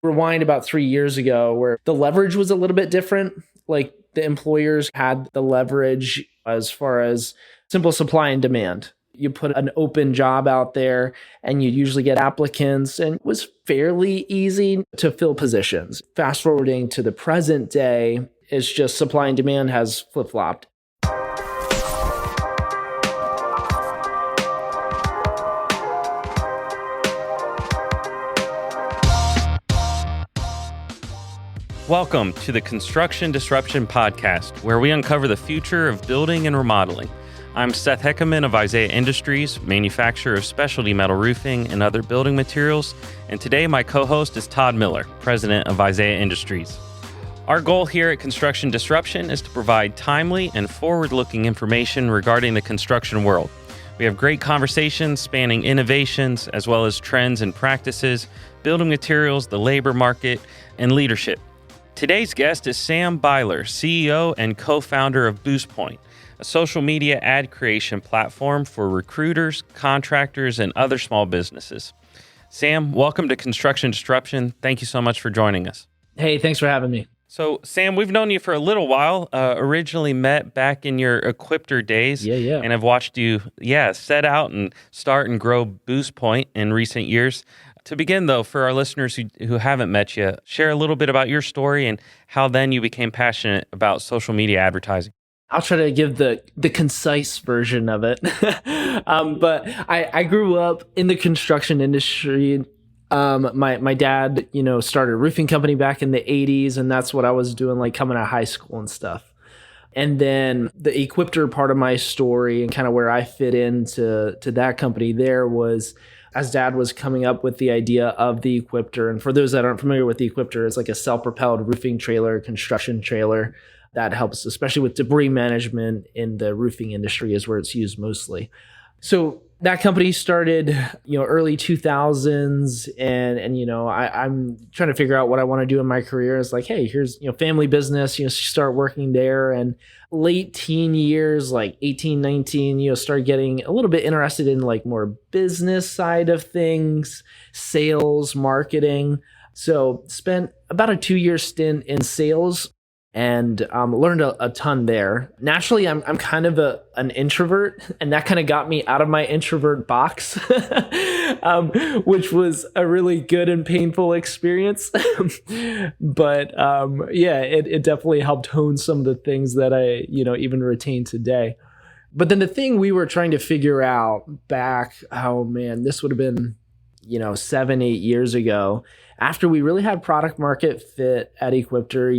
Rewind about 3 years ago where the leverage was a little bit different. Like the employers had the leverage as far as simple supply and demand. You put an open job out there and you usually get applicants, and it was fairly easy to fill positions. Fast forwarding to the present day, it's just supply and demand has flip-flopped. Welcome to the Construction Disruption Podcast, where we uncover the future of building and remodeling. I'm Seth Heckerman of Isaiah Industries, manufacturer of specialty metal roofing and other building materials. And today my co-host is Todd Miller, president of Isaiah Industries. Our goal here at Construction Disruption is to provide timely and forward-looking information regarding the construction world. We have great conversations spanning innovations as well as trends and practices, building materials, the labor market, and leadership. Today's guest is Sam Beiler, CEO and co-founder of Boostpoint, a social media ad creation platform for recruiters, contractors, and other small businesses. Sam, welcome to Construction Disruption. Thank you so much for joining us. Hey, thanks for having me. So, Sam, we've known you for a little while, originally met back in your Equipter days. Yeah. And I've watched you, set out and start and grow Boostpoint in recent years. To begin, though, for our listeners who haven't met you, share a little bit about your story and how then you became passionate about social media advertising. I'll try to give the concise version of it. But I grew up in the construction industry. My dad, started a roofing company back in the 80s, and that's what I was doing, like coming out of high school and stuff. And then the Equipter part of my story and kind of where I fit into that company there was as Dad was coming up with the idea of the Equipter. And for those that aren't familiar with the Equipter, it's like a self-propelled roofing trailer, construction trailer that helps, especially with debris management in the roofing industry is where it's used mostly. So that company started, early 2000s, and I'm trying to figure out what I want to do in my career. It's like, hey, here's family business. Start working there, and late teen years, like 18, 19, start getting a little bit interested in like more business side of things, sales, marketing. So spent about a 2-year stint in sales. And learned a ton there. Naturally, I'm kind of an introvert, and that kind of got me out of my introvert box, which was a really good and painful experience. But it definitely helped hone some of the things that I even retain today. But then the thing we were trying to figure out back, this would have been 7-8 years ago, after we really had product market fit at Equipter,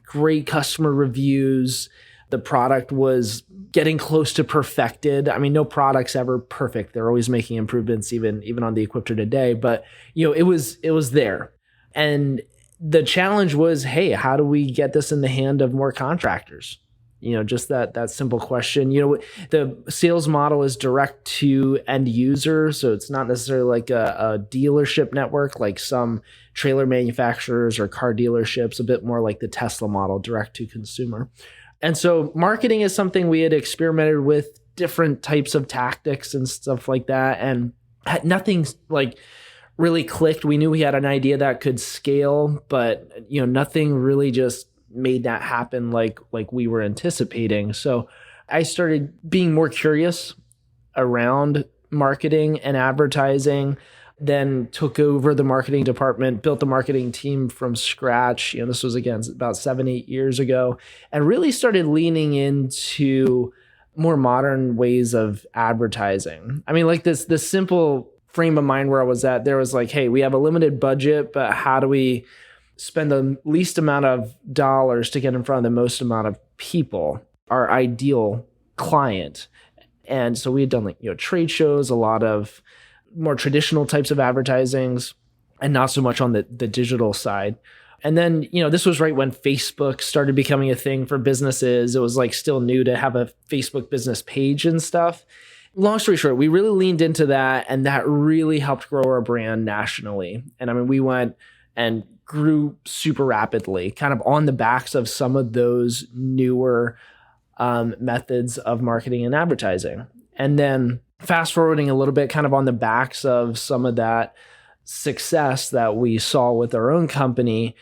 great customer reviews. The product was getting close to perfected. I mean, no product's ever perfect. They're always making improvements, even on the Equipter today. But it was there. And the challenge was, hey, how do we get this in the hand of more contractors? Just that simple question. The sales model is direct to end user. So it's not necessarily like a dealership network, like some trailer manufacturers or car dealerships, a bit more like the Tesla model, direct to consumer. And so marketing is something we had experimented with, different types of tactics and stuff like that. And nothing like really clicked. We knew we had an idea that could scale, but nothing really just made that happen like we were anticipating. So I started being more curious around marketing and advertising, then took over the marketing department, built the marketing team from scratch. This was, again, about 7-8 years ago, and really started leaning into more modern ways of advertising. I mean, like this simple frame of mind where I was at, there was like, hey, we have a limited budget, but how do we spend the least amount of dollars to get in front of the most amount of people, our ideal client? And so we had done trade shows, a lot of more traditional types of advertisings, and not so much on the digital side. And then, this was right when Facebook started becoming a thing for businesses. It was like still new to have a Facebook business page and stuff. Long story short, we really leaned into that, and that really helped grow our brand nationally. And I mean, we went and grew super rapidly, kind of on the backs of some of those newer methods of marketing and advertising. And then fast forwarding a little bit, kind of on the backs of some of that, success that we saw with our own company,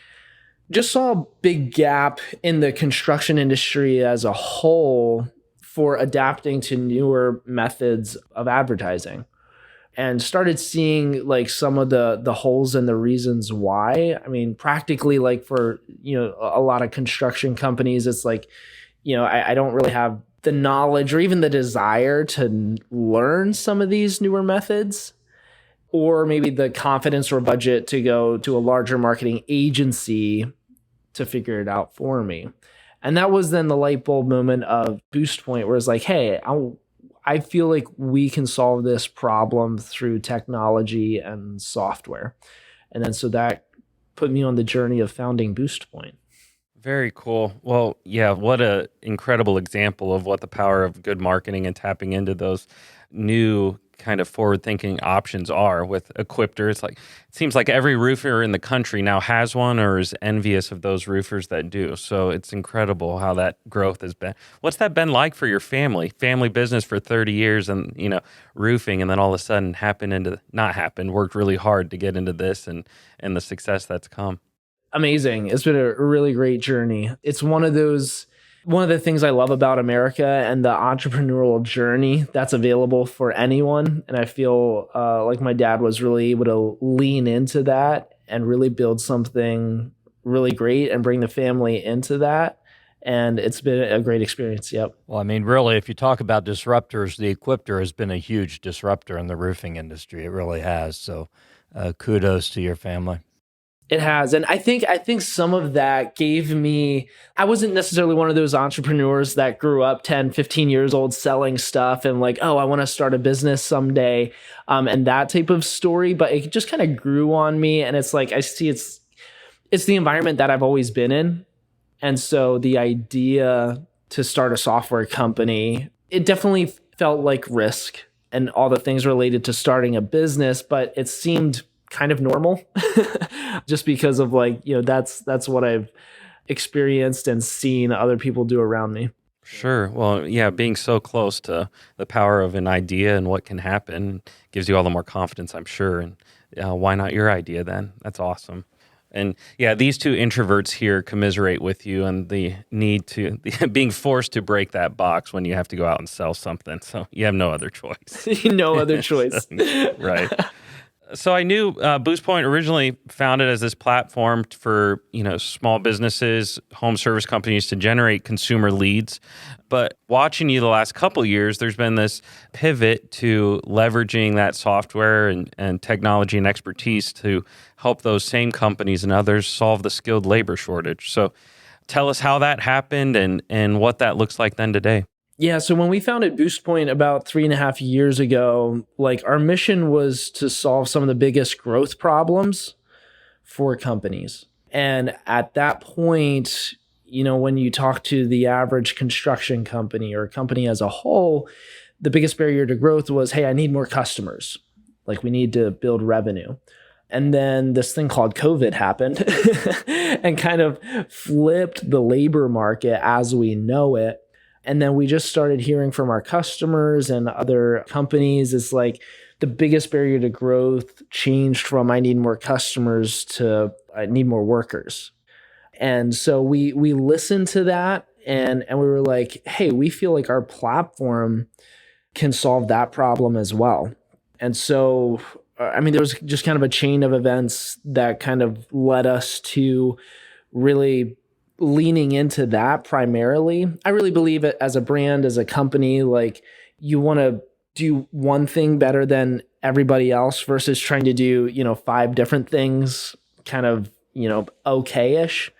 just saw a big gap in the construction industry as a whole for adapting to newer methods of advertising, and started seeing like some of the holes and the reasons why. I mean, practically, like for, a lot of construction companies, it's like, I don't really have the knowledge or even the desire to learn some of these newer methods, or maybe the confidence or budget to go to a larger marketing agency to figure it out for me. And that was then the light bulb moment of Boostpoint, where it's like, hey, I feel like we can solve this problem through technology and software. And then so that put me on the journey of founding Boostpoint. Very cool. Well, yeah, what an incredible example of what the power of good marketing and tapping into those new kind of forward-thinking options are with Equipter. It seems like every roofer in the country now has one or is envious of those roofers that do. So it's incredible how that growth has been. What's that been like for your family business for 30 years and, roofing, and then all of a sudden worked really hard to get into this and the success that's come? Amazing. It's been a really great journey. It's one of the things I love about America and the entrepreneurial journey that's available for anyone. And I feel like my dad was really able to lean into that and really build something really great and bring the family into that. And it's been a great experience. Yep. Well, I mean, really, if you talk about disruptors, the Equipter has been a huge disruptor in the roofing industry. It really has. So kudos to your family. It has. And I think some of that gave me, I wasn't necessarily one of those entrepreneurs that grew up 10, 15 years old selling stuff and like, oh, I want to start a business someday, and that type of story. But it just kind of grew on me. And it's like, I see it's the environment that I've always been in. And so the idea to start a software company, it definitely felt like risk and all the things related to starting a business, but it seemed kind of normal just because of like, that's what I've experienced and seen other people do around me. Sure. Well, yeah, being so close to the power of an idea and what can happen gives you all the more confidence, I'm sure. And why not your idea then? That's awesome. And yeah, these two introverts here commiserate with you and the need to being forced to break that box when you have to go out and sell something. So you have no other choice. No other choice. Right. So I knew Boostpoint originally founded as this platform for small businesses, home service companies to generate consumer leads. But watching you the last couple of years, there's been this pivot to leveraging that software and technology and expertise to help those same companies and others solve the skilled labor shortage. So tell us how that happened and what that looks like then today. Yeah, so when we founded Boostpoint about 3.5 years ago, like our mission was to solve some of the biggest growth problems for companies. And at that point, when you talk to the average construction company or company as a whole, the biggest barrier to growth was, hey, I need more customers. Like we need to build revenue. And then this thing called COVID happened and kind of flipped the labor market as we know it. And then we just started hearing from our customers and other companies. It's like the biggest barrier to growth changed from I need more customers to I need more workers. And so we listened to that and we were like, hey, we feel like our platform can solve that problem as well. And so, there was just kind of a chain of events that kind of led us to really leaning into that primarily. I really believe it as a brand, as a company, like you want to do one thing better than everybody else versus trying to do, 5 different things kind of, okay-ish.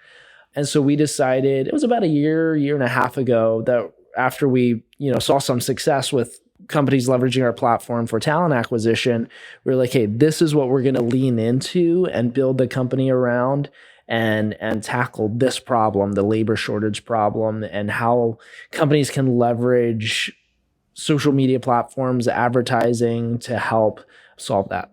And so we decided, it was about a year and a half ago, that after we, saw some success with companies leveraging our platform for talent acquisition, we were like, hey, this is what we're going to lean into and build the company around and tackle this problem, the labor shortage problem, and how companies can leverage social media platforms, advertising to help solve that.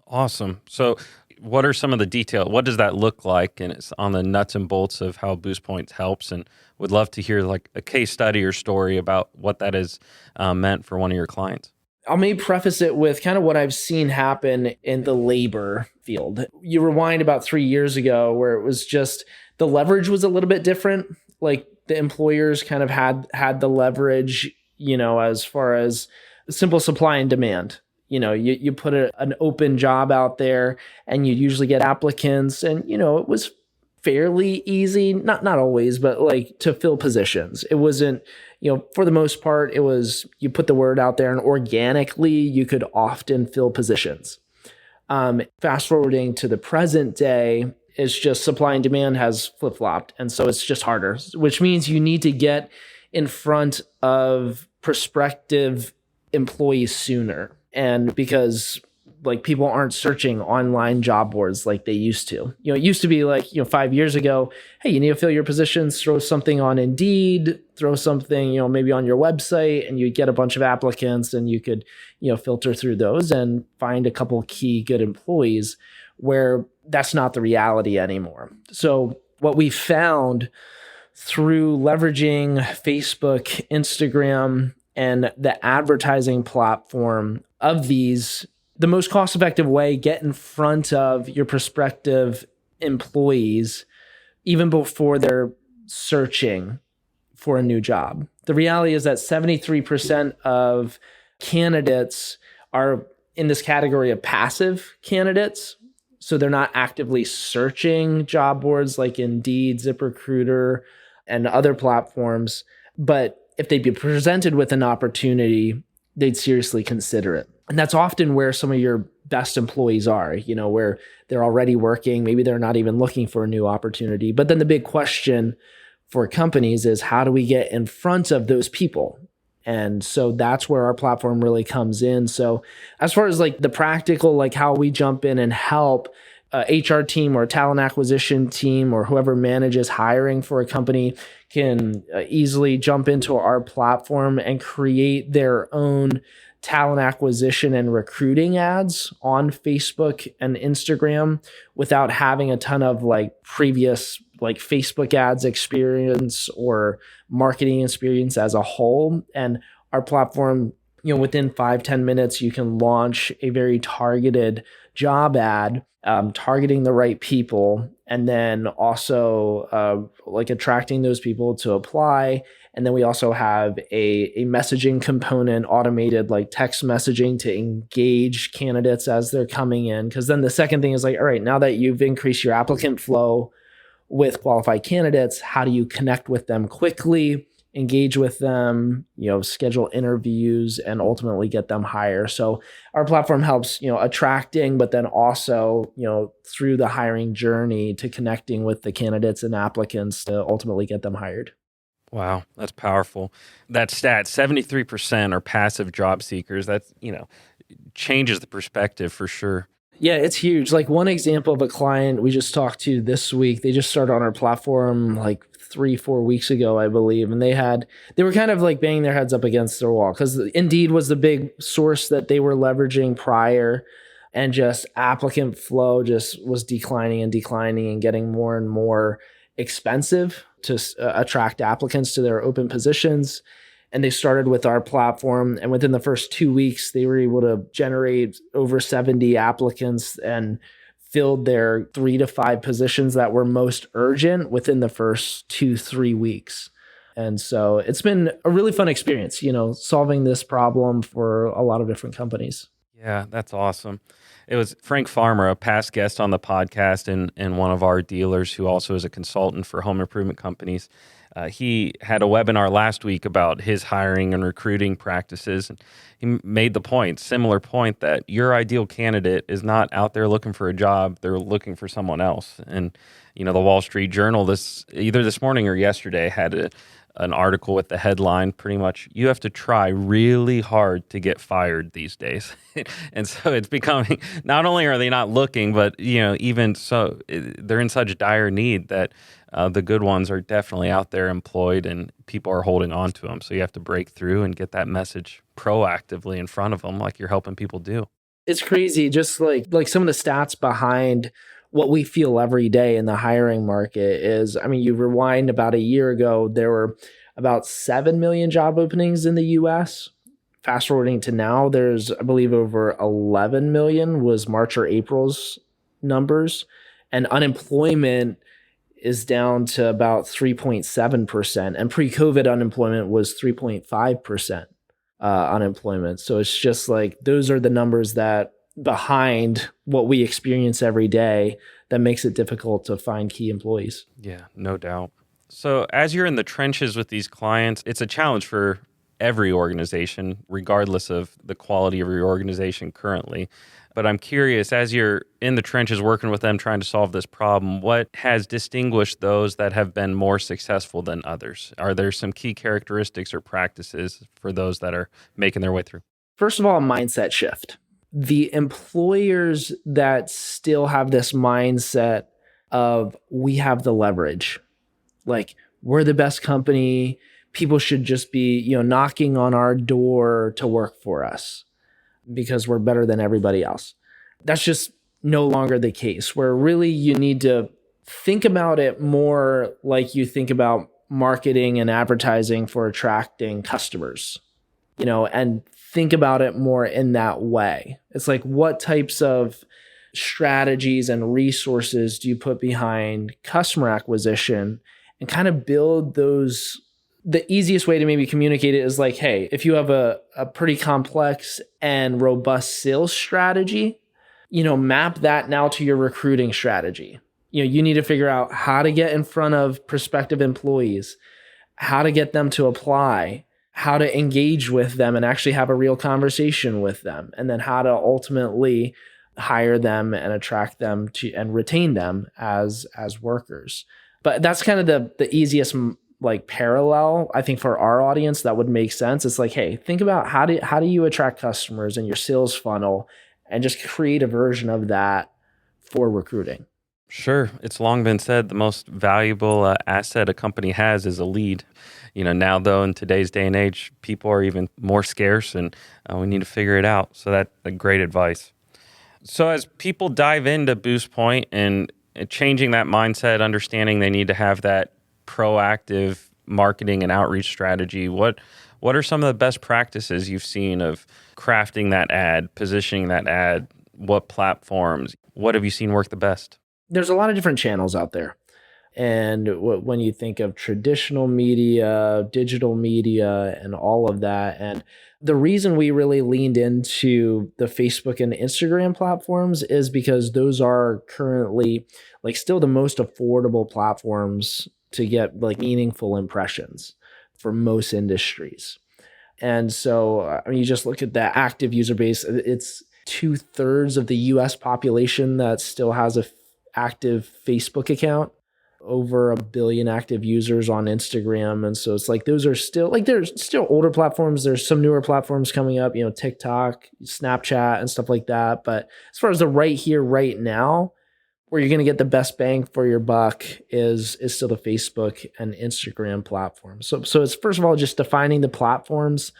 Awesome. So what are some of the details? What does that look like? And it's on the nuts and bolts of how Boostpoint helps, and would love to hear like a case study or story about what that has meant for one of your clients. I'll maybe preface it with kind of what I've seen happen in the labor field. You rewind about 3 years ago where it was just the leverage was a little bit different. Like the employers kind of had the leverage, as far as simple supply and demand. You put an open job out there and you usually get applicants, and it was fairly easy, not always, but like to fill positions. It wasn't, for the most part, it was you put the word out there and organically you could often fill positions. Fast forwarding to the present day, it's just supply and demand has flip-flopped. And so it's just harder, which means you need to get in front of prospective employees sooner. And because like people aren't searching online job boards like they used to. It used to be like, 5 years ago, hey, you need to fill your positions, throw something on Indeed, throw something, maybe on your website, and you get a bunch of applicants and you could, filter through those and find a couple key good employees, where that's not the reality anymore. So what we found through leveraging Facebook, Instagram, and the advertising platform of these, the most cost-effective way, get in front of your prospective employees even before they're searching for a new job. The reality is that 73% of candidates are in this category of passive candidates. So they're not actively searching job boards like Indeed, ZipRecruiter, and other platforms. But if they'd be presented with an opportunity, they'd seriously consider it. And that's often where some of your best employees are, where they're already working. Maybe they're not even looking for a new opportunity. But then the big question for companies is, how do we get in front of those people? And so that's where our platform really comes in. So as far as like the practical, like how we jump in and help HR team or talent acquisition team or whoever manages hiring for a company can easily jump into our platform and create their own talent acquisition and recruiting ads on Facebook and Instagram without having a ton of like previous like Facebook ads experience or marketing experience as a whole. And our platform, within 5-10 minutes, you can launch a very targeted job ad, targeting the right people, and then also like attracting those people to apply. And then we also have a messaging component, automated like text messaging to engage candidates as they're coming in. Because then the second thing is like, all right, now that you've increased your applicant flow with qualified candidates, how do you connect with them quickly, engage with them, schedule interviews, and ultimately get them hired? So our platform helps, attracting, but then also, through the hiring journey to connecting with the candidates and applicants to ultimately get them hired. Wow, that's powerful. That stat, 73% are passive job seekers. That's, changes the perspective for sure. Yeah, it's huge. Like one example of a client we just talked to this week, they just started on our platform like 3-4 weeks ago, I believe. And they were kind of like banging their heads up against their wall because Indeed was the big source that they were leveraging prior, and just applicant flow just was declining and getting more and more expensive to attract applicants to their open positions. And they started with our platform, and within the first 2 weeks, they were able to generate over 70 applicants and filled their 3 to 5 positions that were most urgent within the first 2-3 weeks. And so it's been a really fun experience, solving this problem for a lot of different companies. Yeah, that's awesome. It was Frank Farmer, a past guest on the podcast and one of our dealers who also is a consultant for home improvement companies. He had a webinar last week about his hiring and recruiting practices. He made the similar point, that your ideal candidate is not out there looking for a job. They're looking for someone else. And, the Wall Street Journal, either this morning or yesterday, had an article with the headline, pretty much, you have to try really hard to get fired these days. And so it's becoming, not only are they not looking, but, even so, they're in such dire need that the good ones are definitely out there employed and people are holding on to them. So you have to break through and get that message proactively in front of them, like you're helping people do. It's crazy. Just like some of the stats behind what we feel every day in the hiring market is, you rewind about a year ago, there were about 7 million job openings in the US. fast forwarding to now, there's, I believe, over 11 million was March or April's numbers. And unemployment is down to about 3.7%. And pre-COVID unemployment was 3.5% unemployment. So it's just like, those are the numbers that behind what we experience every day that makes it difficult to find key employees. Yeah, no doubt. So as you're in the trenches with these clients, it's a challenge for every organization, regardless of the quality of your organization currently. But I'm curious, as you're in the trenches working with them, trying to solve this problem, what has distinguished those that have been more successful than others? Are there some key characteristics or practices for those that are making their way through? First of all, a mindset shift. The employers that still have this mindset of we have the leverage, like we're the best company, people should just be, knocking on our door to work for us because we're better than everybody else. That's just no longer the case, where really you need to think about it more like you think about marketing and advertising for attracting customers, and think about it more in that way. It's like, what types of strategies and resources do you put behind customer acquisition, and kind of build those. The easiest way to maybe communicate it is like, hey, if you have a pretty complex and robust sales strategy, map that now to your recruiting strategy. You need to figure out how to get in front of prospective employees, how to get them to apply, how to engage with them and actually have a real conversation with them, and then how to ultimately hire them and attract them to and retain them as workers. But that's kind of the easiest parallel, I think, for our audience that would make sense. It's like, hey, think about how do you attract customers in your sales funnel, and just create a version of that for recruiting. Sure. It's long been said the most valuable asset a company has is a lead. Now though, in today's day and age, people are even more scarce, and we need to figure it out. So that's a great advice. So as people dive into Boostpoint and changing that mindset, understanding they need to have that proactive marketing and outreach strategy, what are some of the best practices you've seen of crafting that ad, positioning that ad? What platforms? What have you seen work the best? There's a lot of different channels out there. And when you think of traditional media, digital media, and all of that, and the reason we really leaned into the Facebook and Instagram platforms is because those are currently still the most affordable platforms to get meaningful impressions for most industries. And so you just look at the active user base, it's 2/3 of the US population that still has a active Facebook account, over 1 billion active users on Instagram. And so it's those are still there's still older platforms. There's some newer platforms coming up, TikTok, Snapchat, and stuff like that. But as far as the right here, right now, where you're going to get the best bang for your buck is still the Facebook and Instagram platforms. So it's, first of all, just defining the platforms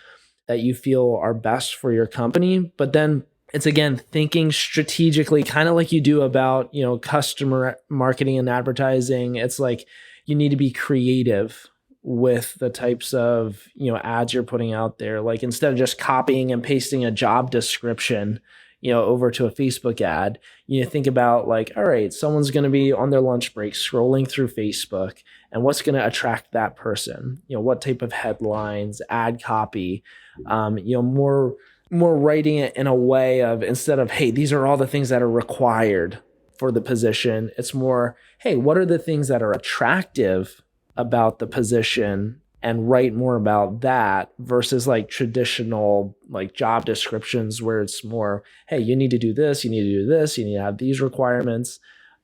that you feel are best for your company, but then it's, again, thinking strategically, kind of like you do about, customer marketing and advertising. It's like you need to be creative with the types of, ads you're putting out there. Like, instead of just copying and pasting a job description, over to a Facebook ad, you think about all right, someone's going to be on their lunch break scrolling through Facebook, and what's going to attract that person? What type of headlines, ad copy, more writing it in a way of, instead of, hey, these are all the things that are required for the position, it's more, hey, what are the things that are attractive about the position, and write more about that, versus traditional job descriptions where it's more, hey, you need to do this, you need to do this, you need to have these requirements,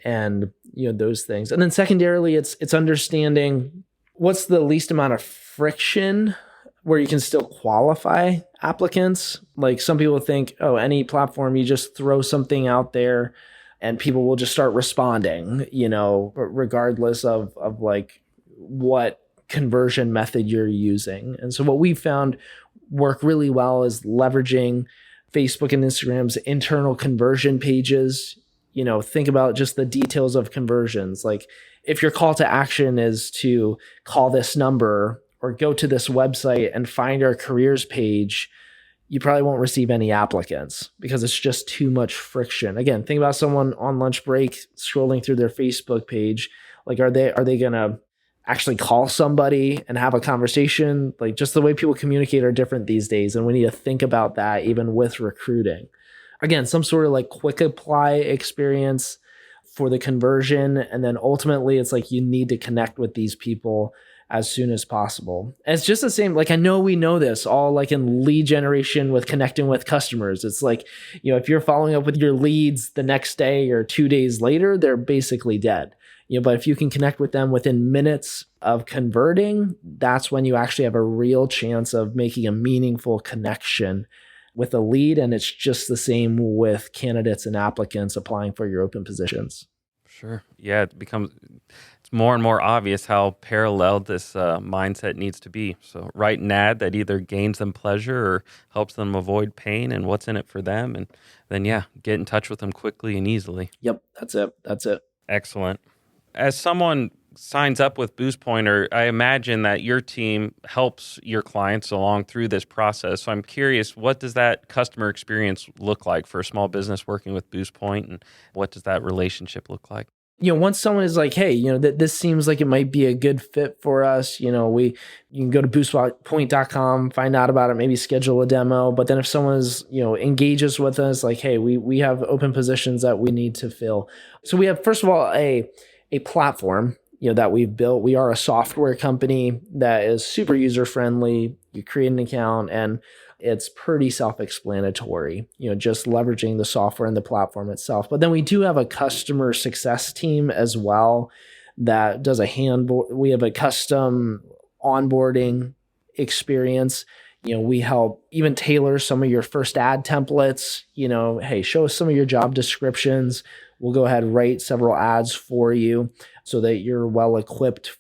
and those things. And then secondarily, it's understanding what's the least amount of friction where you can still qualify applicants. Some people think, oh, any platform, you just throw something out there and people will just start responding, regardless of what conversion method you're using. And so what we found work really well is leveraging Facebook and Instagram's internal conversion pages. Think about just the details of conversions. If your call to action is to call this number or go to this website and find our careers page, you probably won't receive any applicants because it's just too much friction. Again, think about someone on lunch break scrolling through their Facebook page. Like, are they going to actually call somebody and have a conversation? Like, just the way people communicate are different these days. And we need to think about that even with recruiting. Again, some sort of like quick apply experience for the conversion. And then ultimately it's like you need to connect with these people as soon as possible. And it's just the same. Like, I know we know this all like in lead generation with connecting with customers. It's like, if you're following up with your leads the next day or 2 days later, they're basically dead. But if you can connect with them within minutes of converting, that's when you actually have a real chance of making a meaningful connection with a lead. And it's just the same with candidates and applicants applying for your open positions. Sure. Yeah, it's more and more obvious how parallel this mindset needs to be. So write an ad that either gains them pleasure or helps them avoid pain and what's in it for them. And then, get in touch with them quickly and easily. Yep, that's it. Excellent. As someone signs up with Boostpoint, I imagine that your team helps your clients along through this process. So I'm curious, what does that customer experience look like for a small business working with Boostpoint, and what does that relationship look like? Once someone is like, hey, this seems like it might be a good fit for us, you can go to boostpoint.com, find out about it, maybe schedule a demo. But then if someone is, engages with us, like, hey, we have open positions that we need to fill. So we have, first of all, a platform, that we've built. We are a software company that is super user friendly. You create an account and it's pretty self-explanatory, just leveraging the software and the platform itself. But then we do have a customer success team as well that does we have a custom onboarding experience. We help even tailor some of your first ad templates. Hey, show us some of your job descriptions. We'll go ahead and write several ads for you so that you're well equipped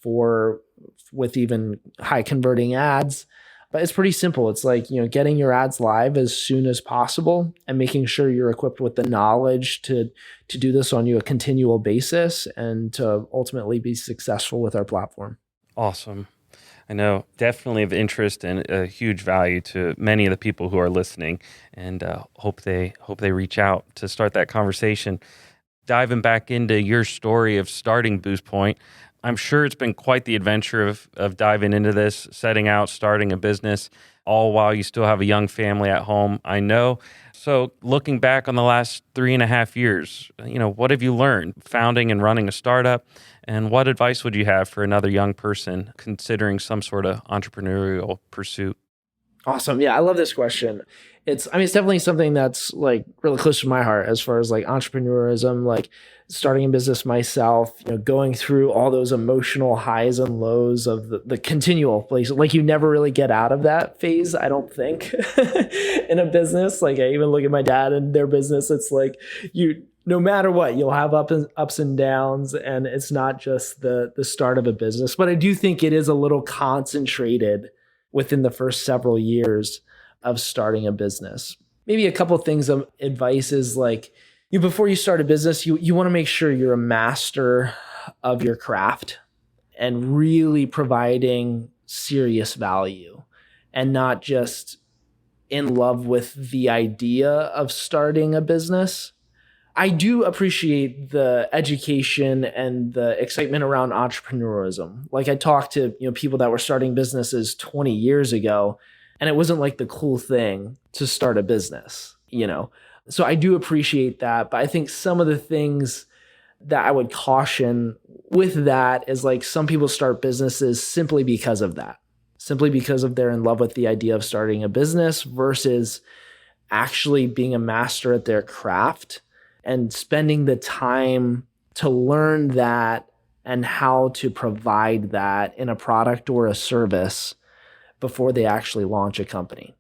with even high converting ads. But it's pretty simple. It's like, getting your ads live as soon as possible and making sure you're equipped with the knowledge to do this on a continual basis and to ultimately be successful with our platform. Awesome. I know, definitely of interest and a huge value to many of the people who are listening, and hope they reach out to start that conversation. Diving back into your story of starting Boostpoint, I'm sure it's been quite the adventure of diving into this, setting out, starting a business, all while you still have a young family at home, I know. So looking back on the last 3.5 years, what have you learned founding and running a startup? And what advice would you have for another young person considering some sort of entrepreneurial pursuit? Awesome. Yeah, I love this question. It's definitely something that's like really close to my heart as far as like entrepreneurism, like starting a business myself, going through all those emotional highs and lows of the continual place. Like, you never really get out of that phase, I don't think, in a business. Like, I even look at my dad and their business. It's like no matter what, you'll have ups and downs, and it's not just the start of a business. But I do think it is a little concentrated within the first several years of starting a business. Maybe a couple of things of advice is like, before you start a business, you want to make sure you're a master of your craft and really providing serious value and not just in love with the idea of starting a business. I do appreciate the education and the excitement around entrepreneurism. Like, I talked to people that were starting businesses 20 years ago, and it wasn't like the cool thing to start a business, So I do appreciate that. But I think some of the things that I would caution with that is like, some people start businesses simply because of that, simply because of they're in love with the idea of starting a business versus actually being a master at their craft and spending the time to learn that and how to provide that in a product or a service before they actually launch a company.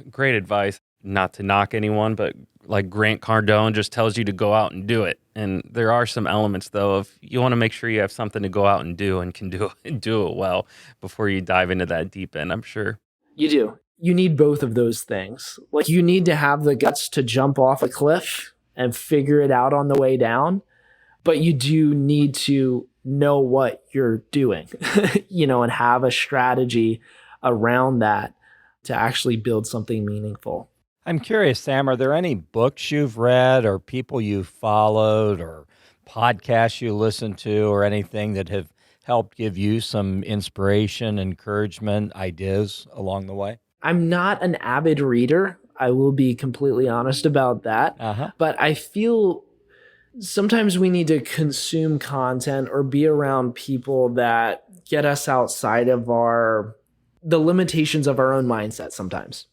Great advice. Not to knock anyone, but like Grant Cardone just tells you to go out and do it. And there are some elements, though, of you want to make sure you have something to go out and do and can do it well before you dive into that deep end, I'm sure. You do. You need both of those things. Like, you need to have the guts to jump off a cliff and figure it out on the way down. But you do need to know what you're doing, and have a strategy around that. to actually build something meaningful. I'm curious, Sam, are there any books you've read or people you've followed or podcasts you listen to or anything that have helped give you some inspiration, encouragement, ideas along the way? I'm not an avid reader. I will be completely honest about that. But I feel sometimes we need to consume content or be around people that get us outside of the limitations of our own mindset sometimes.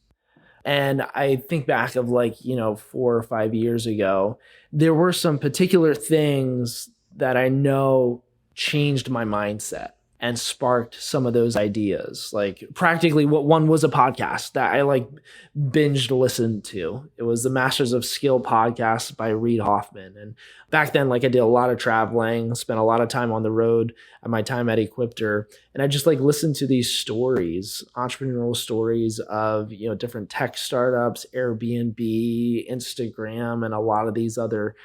And I think back of 4 or 5 years ago, there were some particular things that I know changed my mindset and sparked some of those ideas. Like practically what one was a podcast that I binged listened to. It was the Masters of Skill podcast by Reid Hoffman. And back then, I did a lot of traveling, spent a lot of time on the road at my time at Equipter. And I just listened to these stories, entrepreneurial stories of, different tech startups, Airbnb, Instagram, and a lot of these other,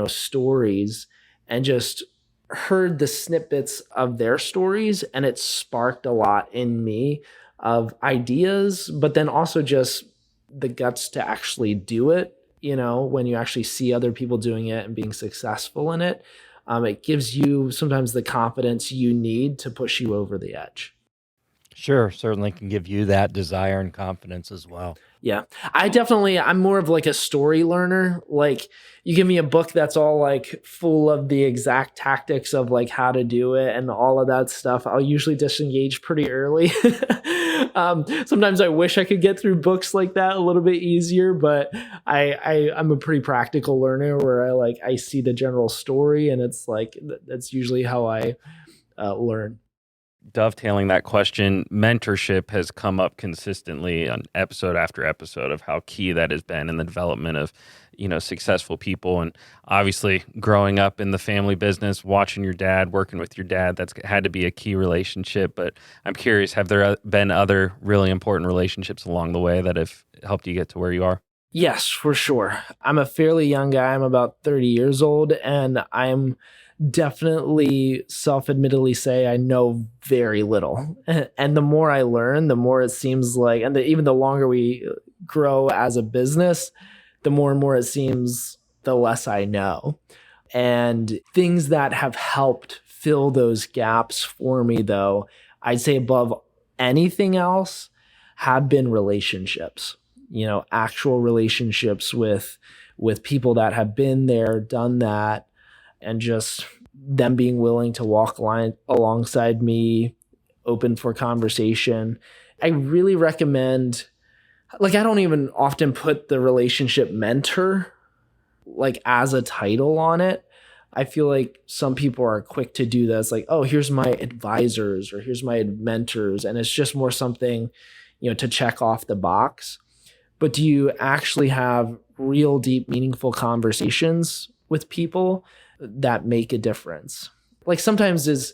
stories, and just heard the snippets of their stories, and it sparked a lot in me of ideas, but then also just the guts to actually do it. When you actually see other people doing it and being successful in it, it gives you sometimes the confidence you need to push you over the edge. Sure, certainly can give you that desire and confidence as well. Yeah, I'm more of a story learner. You give me a book that's all full of the exact tactics of how to do it and all of that stuff, I'll usually disengage pretty early. Sometimes I wish I could get through books like that a little bit easier, but I'm a pretty practical learner where I see the general story, and it's that's usually how I learn. Dovetailing that question, mentorship has come up consistently on episode after episode of how key that has been in the development of, successful people. And obviously growing up in the family business, watching your dad, working with your dad, that's had to be a key relationship. But I'm curious, have there been other really important relationships along the way that have helped you get to where you are? Yes, for sure. I'm a fairly young guy. I'm about 30 years old, and I'm definitely self-admittedly say I know very little. And the more I learn, the more it seems even the longer we grow as a business, the more and more it seems the less I know. And things that have helped fill those gaps for me, though, I'd say above anything else, have been relationships. Actual relationships with people that have been there, done that, and just them being willing to walk alongside me, open for conversation. I really recommend, I don't even often put the relationship mentor as a title on it. I feel like some people are quick to do this, oh, here's my advisors or here's my mentors. And it's just more something, to check off the box. But do you actually have real, deep, meaningful conversations with people that make a difference? Sometimes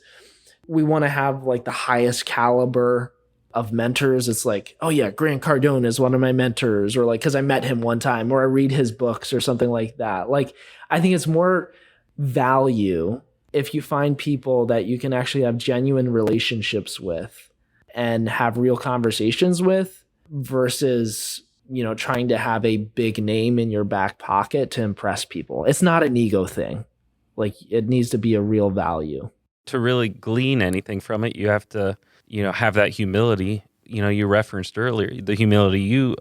we want to have the highest caliber of mentors. It's oh yeah, Grant Cardone is one of my mentors, or because I met him one time, or I read his books or something like that. I think it's more value if you find people that you can actually have genuine relationships with and have real conversations with, versus trying to have a big name in your back pocket to impress people. It's not an ego thing. It needs to be a real value. To really glean anything from it, you have to, have that humility. You referenced earlier, the humility you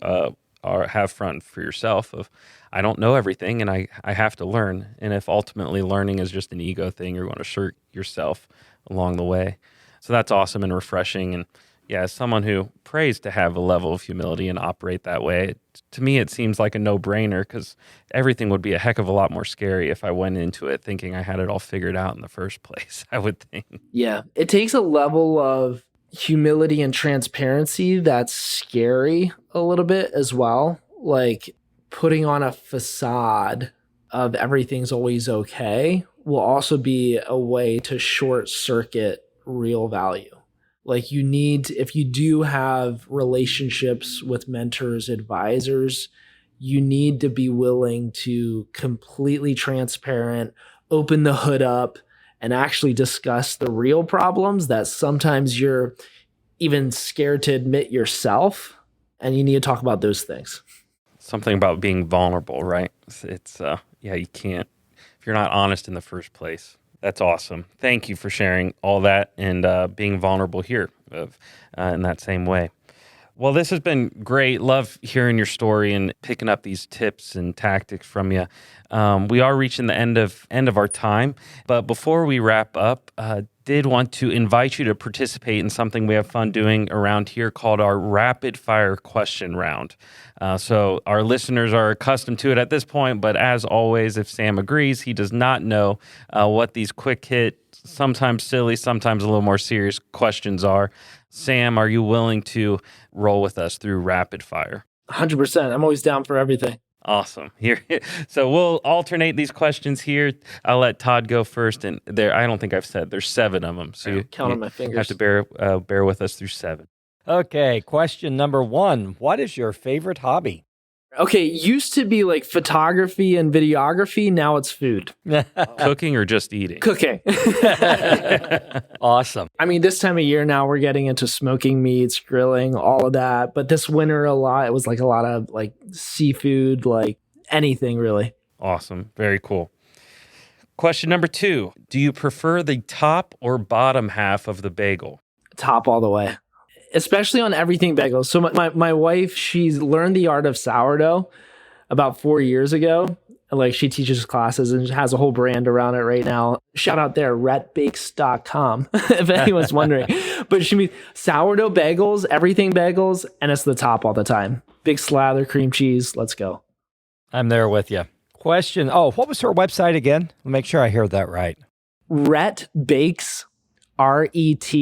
have front for yourself of, I don't know everything and I have to learn. And if ultimately learning is just an ego thing, you're going to shirk yourself along the way. So that's awesome and refreshing. And yeah, as someone who prays to have a level of humility and operate that way, to me it seems like a no-brainer, because everything would be a heck of a lot more scary if I went into it thinking I had it all figured out in the first place, I would think. Yeah, it takes a level of humility and transparency that's scary a little bit as well. Putting on a facade of everything's always okay will also be a way to short circuit real value. If you do have relationships with mentors, advisors, you need to be willing to completely transparent, open the hood up, and actually discuss the real problems that sometimes you're even scared to admit yourself. And you need to talk about those things. Something about being vulnerable, right? It's you can't, if you're not honest in the first place. That's awesome. Thank you for sharing all that and being vulnerable here in that same way. Well, this has been great. Love hearing your story and picking up these tips and tactics from you. We are reaching the end of our time, but before we wrap up, did want to invite you to participate in something we have fun doing around here called our rapid fire question round. So our listeners are accustomed to it at this point, but as always, if Sam agrees, he does not know what these quick hit, sometimes silly, sometimes a little more serious questions are. Sam, are you willing to roll with us through rapid fire? 100%. I'm always down for everything. Awesome. Here, so we'll alternate these questions here. I'll let Todd go first, and I don't think I've said there's 7 of them, so you count on my fingers. Have to bear with us through 7. Okay, question number 1. What is your favorite hobby? Okay, it used to be like photography and videography. Now it's food. Cooking or just eating? Cooking. Awesome. I mean, this time of year now we're getting into smoking meats, grilling, all of that. But this winter it was like a lot of like seafood, like anything really. Awesome. Very cool. Question number 2. Do you prefer the top or bottom half of the bagel? Top all the way. Especially on everything bagels. So my wife, she's learned the art of sourdough about 4 years ago. Like she teaches classes and has a whole brand around it right now. Shout out there, retbakes.com, if anyone's wondering. But she means sourdough bagels, everything bagels, and it's the top all the time. Big slather, cream cheese. Let's go. I'm there with you. Question. Oh, what was her website again? Let me make sure I hear that right. Rhett Bakes, RET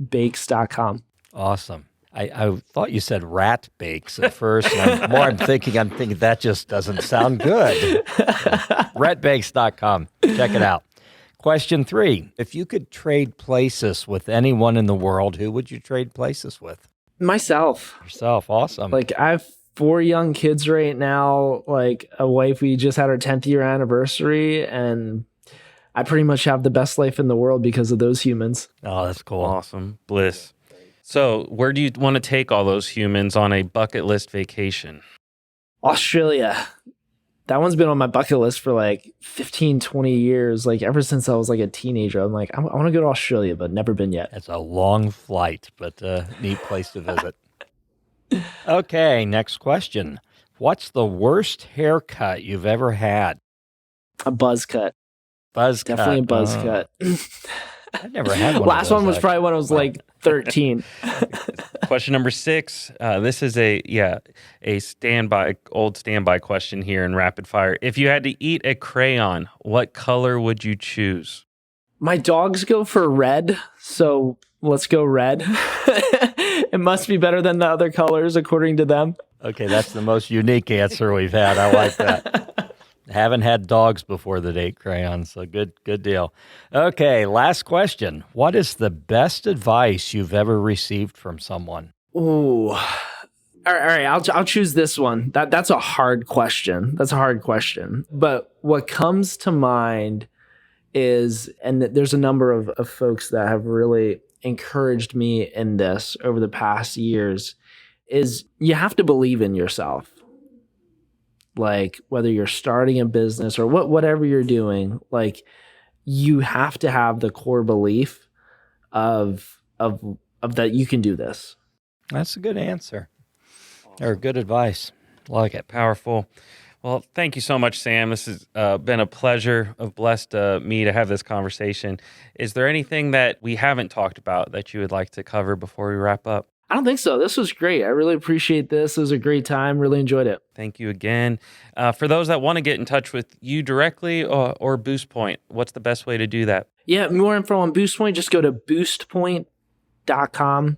bakes.com. Awesome. I thought you said rat bakes at first. And I'm thinking that just doesn't sound good. Ratbakes.com. Check it out. Question 3. If you could trade places with anyone in the world, who would you trade places with? Myself. Yourself. Awesome. Like I have 4 young kids right now, like a wife. We just had our 10th year anniversary, and I pretty much have the best life in the world because of those humans. Oh, that's cool. Awesome. Bliss. So where do you want to take all those humans on a bucket list vacation? Australia. That one's been on my bucket list for like 15, 20 years. Like ever since I was like a teenager, I'm like, I want to go to Australia, but never been yet. It's a long flight, but a neat place to visit. Okay, next question. What's the worst haircut you've ever had? A buzz cut. Buzz cut. Definitely a buzz cut. I never had one. Last one was probably when I was like 13. Question number 6. This is a old standby question here in rapid fire. If you had to eat a crayon, what color would you choose? My dogs go for red, so let's go red. It must be better than the other colors according to them. Okay, that's the most unique answer we've had. I like that. Haven't had dogs before that ate crayons, so good deal. Okay, last question. What is the best advice you've ever received from someone? Ooh. All right, I'll choose this one. That's a hard question. But what comes to mind is, and there's a number of folks that have really encouraged me in this over the past years, is you have to believe in yourself. Like whether you're starting a business or whatever you're doing, like you have to have the core belief of that you can do this. That's a good answer. Or good advice. Like it. Powerful. Well, thank you so much, Sam. This has been a pleasure. Of blessed me to have this conversation. Is there anything that we haven't talked about that you would like to cover before we wrap up? I don't think so. This was great. I really appreciate this. It was a great time. Really enjoyed it. Thank you again. For those that want to get in touch with you directly or Boostpoint, what's the best way to do that? Yeah, more info on Boostpoint, just go to boostpoint.com.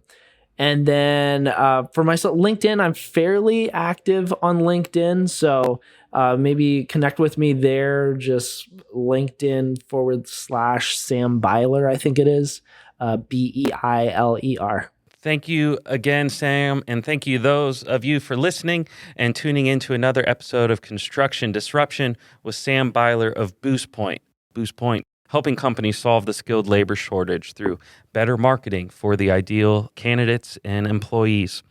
And then for myself, LinkedIn, I'm fairly active on LinkedIn. So maybe connect with me there. Just LinkedIn/Sam Beiler, I think it is. Beiler. Thank you again, Sam, and thank you those of you for listening and tuning into another episode of Construction Disruption with Sam Beiler of Boostpoint. Boostpoint, helping companies solve the skilled labor shortage through better marketing for the ideal candidates and employees.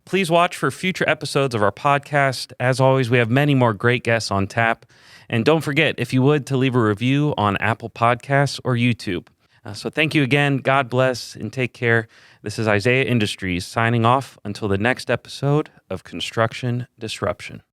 Please watch for future episodes of our podcast. As always, we have many more great guests on tap. And don't forget, if you would, to leave a review on Apple Podcasts or YouTube. So thank you again. God bless and take care. This is Isaiah Industries signing off until the next episode of Construction Disruption.